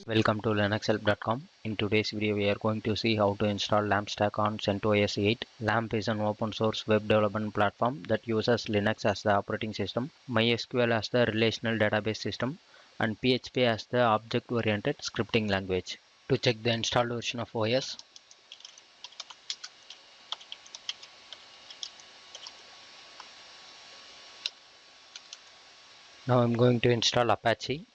Welcome to linuxhelp.com. In today's video, we are going to see how to install LAMP stack on CentOS 8. LAMP is an open source web development platform that uses Linux as the operating system, MySQL as the relational database system, and PHP as the object-oriented scripting language. To check the installed version of OS, now I'm going to install Apache.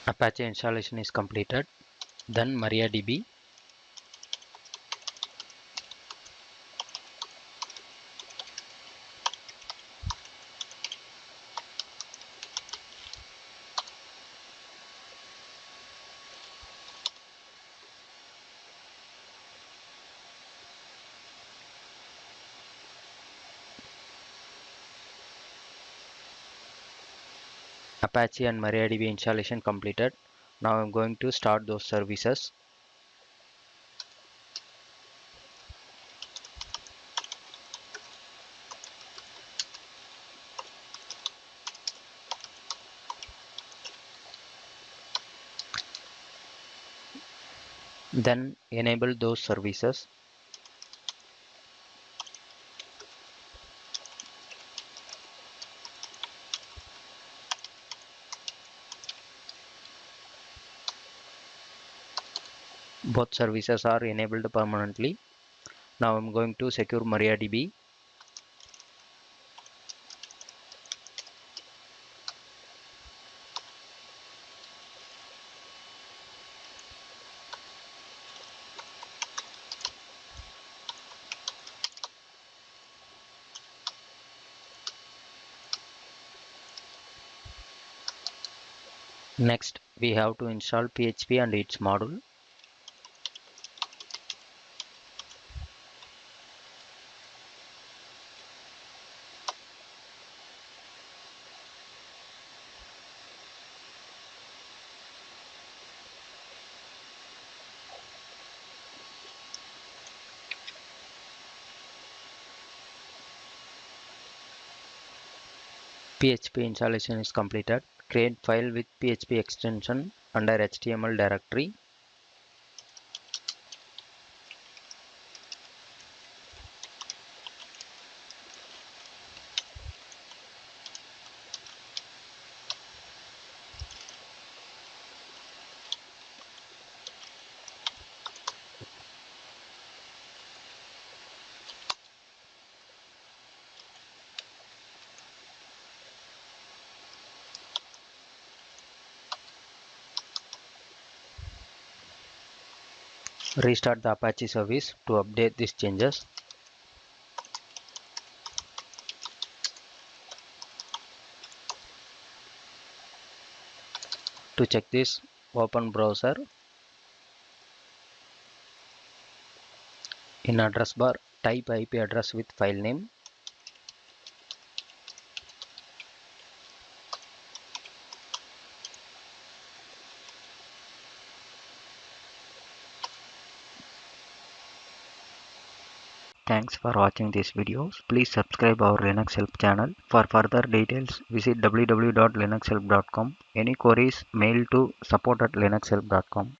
Apache installation is completed. Then MariaDB. Apache and MariaDB installation completed. Now I'm going to start those services. Then enable those services. Both services are enabled permanently. Now I'm going to secure MariaDB. Next, we have to install PHP and its module. PHP installation is completed. Create file with PHP extension under HTML directory. Restart the Apache service to update these changes. To check this, open browser. In address bar, type IP address with file name. Thanks for watching this video. Please subscribe our Linux Help channel. For further details, visit www.linuxhelp.com. Any queries, mail to support@linuxhelp.com.